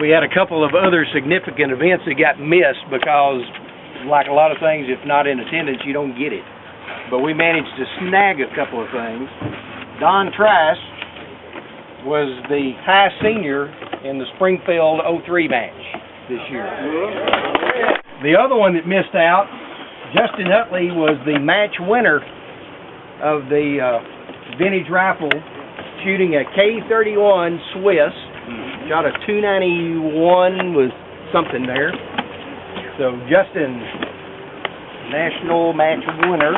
We had a couple of other significant events that got missed because, like a lot of things, if not in attendance, you don't get it. But we managed to snag a couple of things. Don Trice was the high senior in the Springfield 03 match this year. The other one that missed out, Justin Utley, was the match winner of the vintage rifle, shooting a K31 Swiss. Shot a 291 with something there. So Justin, national match winner.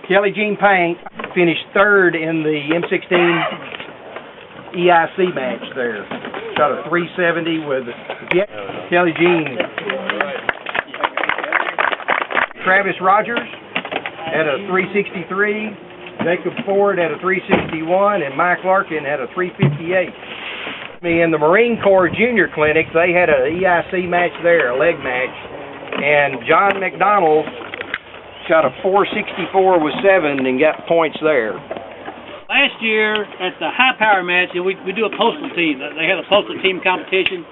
Kelly Jean Paint finished third in the M16 EIC match there. Shot a 370 with Kelly Jean. Travis Rogers had a 363. Jacob Ford had a 361, and Mike Larkin had a 358. In the Marine Corps Junior Clinic, they had an EIC match there, a leg match, and John McDonald shot a 464 with 7 and got points there. Last year at the high power match, we do a postal team. They had a postal team competition.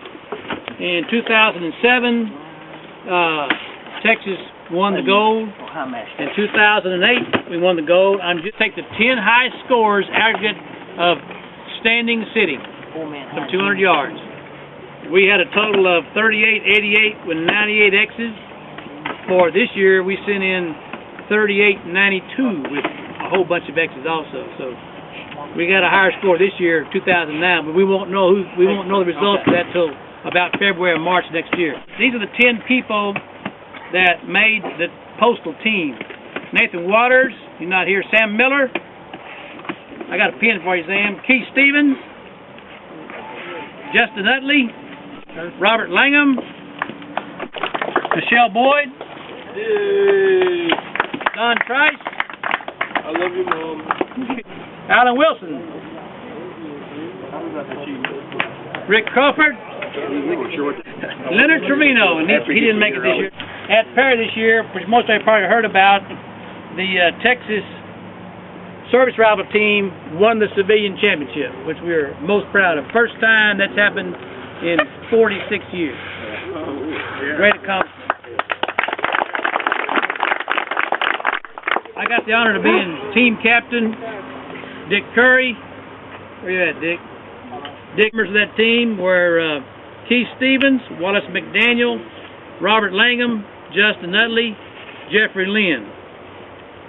In 2007, Texas won the gold. In 2008, we won the gold. I'm just take the 10 highest scores aggregate of standing sitting from 200 yards. We had a total of 38-88 with 98 X's. For this year, we sent in 38-92 with a whole bunch of X's also. So we got a higher score this year, 2009, but we won't know the results of that till about February or March next year. These are the 10 people that made the postal team. Nathan Waters, he's not here. Sam Miller. I got a pen for you, Sam. Keith Stevens. Justin Utley. Robert Langham. Michelle Boyd. Don Trice. I love you, Mom. Alan Wilson. Rick Crawford. Leonard Trevino, and he didn't make it this year. At Perry this year, which most of you probably heard about, the Texas service rifle team won the civilian championship, which we are most proud of. First time that's happened in 46 years. Great accomplishment. I got the honor of being team captain. Dick Curry, where you at, Dick? Dick members of that team were Keith Stevens, Wallace McDaniel, Robert Langham, Justin Utley, Jeffrey Lynn,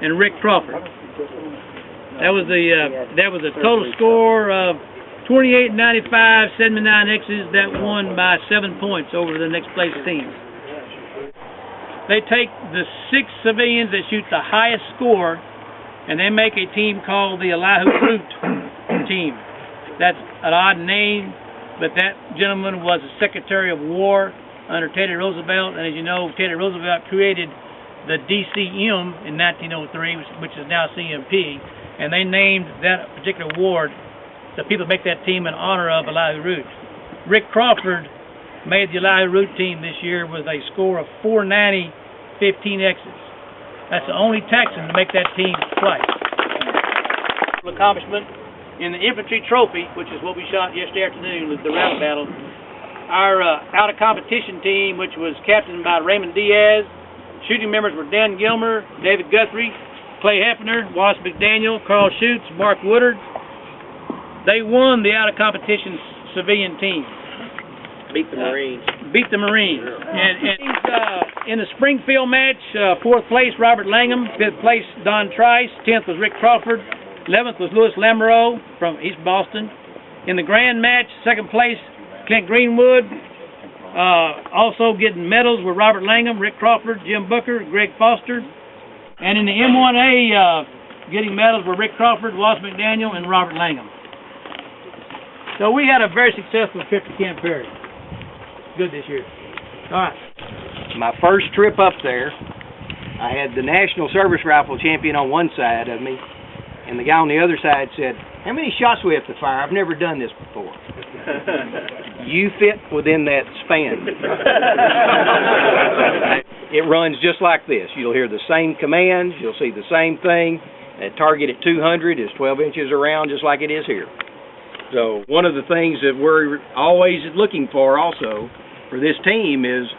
and Rick Crawford. That was a total score of 28-95, 79 X's. That won by 7 points over the next place team. They take the 6 civilians that shoot the highest score, and they make a team called the Elihu Root team. That's an odd name, but that gentleman was the Secretary of War under Teddy Roosevelt, and as you know, Teddy Roosevelt created the DCM in 1903, which is now CMP, and they named that particular award, the people make that team in honor of Elihu Root. Rick Crawford made the Elihu Root team this year with a score of 490, 15 X's. That's the only Texan to make that team twice. Accomplishment in the infantry trophy, which is what we shot yesterday afternoon with the rifle battle. Our out-of-competition team, which was captained by Raymond Diaz. Shooting members were Dan Gilmer, David Guthrie, Clay Hefner, Wallace McDaniel, Carl Schutz, Mark Woodard. They won the out-of-competition civilian team. Beat the Marines. Beat the Marines. And in the Springfield match, 4th place, Robert Langham. 5th place, Don Trice. 10th was Rick Crawford. 11th was Louis Lamoureux from East Boston. In the grand match, 2nd place, Clint Greenwood. Also getting medals were Robert Langham, Rick Crawford, Jim Booker, Greg Foster. And in the M1A, getting medals were Rick Crawford, Wallace McDaniel, and Robert Langham. So we had a very successful trip to Camp Perry. Good this year. All right. My first trip up there, I had the National Service Rifle Champion on one side of me, and the guy on the other side said, "How many shots we have to fire? I've never done this before." You fit within that span. It runs just like this. You'll hear the same commands, you'll see the same thing, That target at 200 is 12 inches around, just like it is here. So one of the things that we're always looking for also for this team is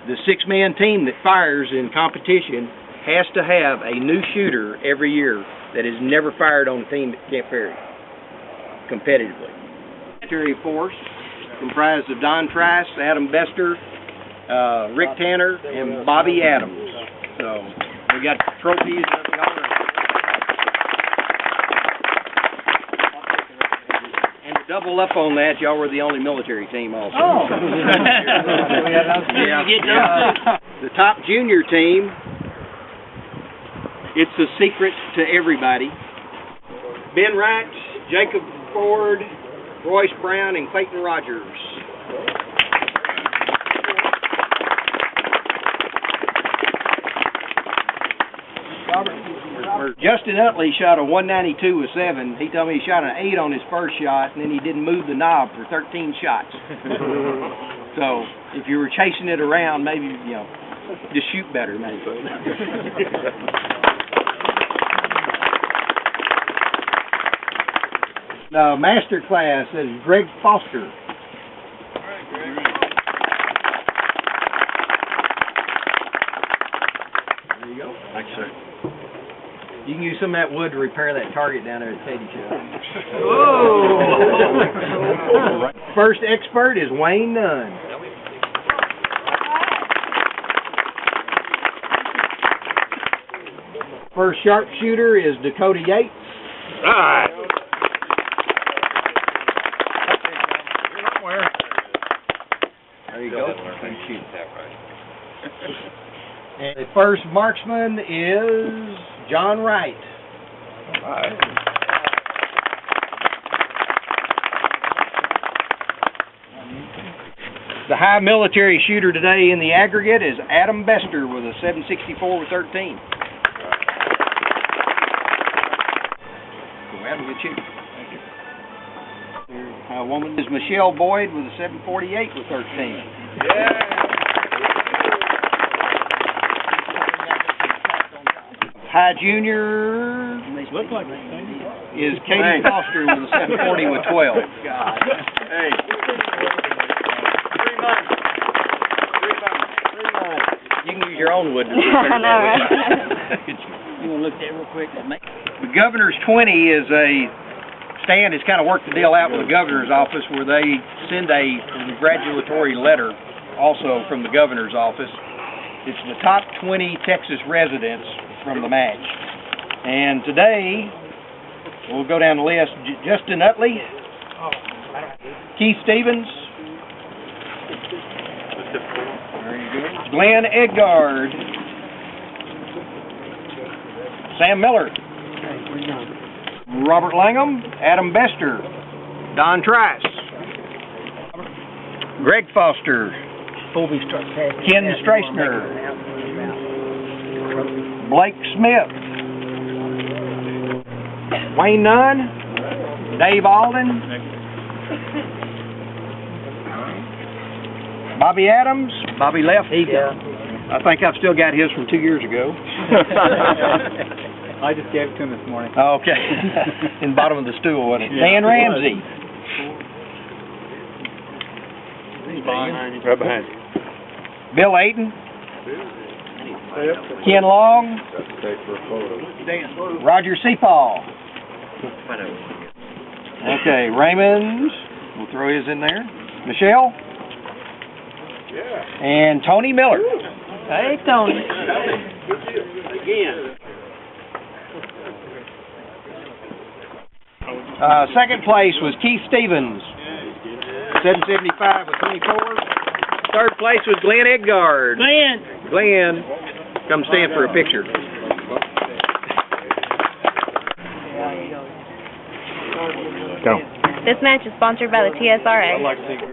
the 6-man team that fires in competition has to have a new shooter every year that has never fired on a team at Camp Perry competitively. Military force comprised of Don Trice, Adam Bester, Rick Tanner, and Bobby Adams. So we got trophies. And to double up on that, y'all were the only military team also. Oh. The top junior team, it's a secret to everybody. Ben Wright, Jacob Ford, Royce Brown, and Clayton Rogers. Justin Utley shot a 192 with 7. He told me he shot an 8 on his first shot, and then he didn't move the knob for 13 shots. So if you were chasing it around, maybe, just shoot better, maybe. The master class is Greg Foster. There you go. Thanks, sir. You can use some of that wood to repair that target down there at Teddy's shop. Whoa! First expert is Wayne Nunn. First sharpshooter is Dakota Yates. All right. There you go. And the first marksman is John Wright. All right. The high military shooter today in the aggregate is Adam Bester with a 764 with 13. So Adam, good shooter. Thank you. A woman is Michelle Boyd with a 748 with 13. Yeah. High junior is Katie Foster with a 740 with 12. God. Hey. 3 months. You can use your own wood. I know, right? You want to look at that real quick? The Governor's 20 is a Stan has kind of worked the deal out with the Governor's office where they send a congratulatory letter also from the Governor's office. It's the top 20 Texas residents from the match. And today, we'll go down the list. Justin Utley, Keith Stevens, very good. Glenn Edgard, Sam Miller, Robert Langham, Adam Bester, Don Trice, Greg Foster, Ken Streisner, Blake Smith, Wayne Nunn, Dave Alden, Bobby Adams, Bobby left. I think I've still got his from 2 years ago. I just gave it to him this morning. Okay. In the bottom of the stool, wasn't it? Dan Ramsey. Right behind you. Bill Ayton. Ken Long. Roger Seapaw. Okay, Raymond. We'll throw his in there. Michelle. And Tony Miller. Hey, Tony. Again. Second place was Keith Stevens, 775 with 24. Third place was Glenn Edgard. Glenn, come stand for a picture. This match is sponsored by the TSRA.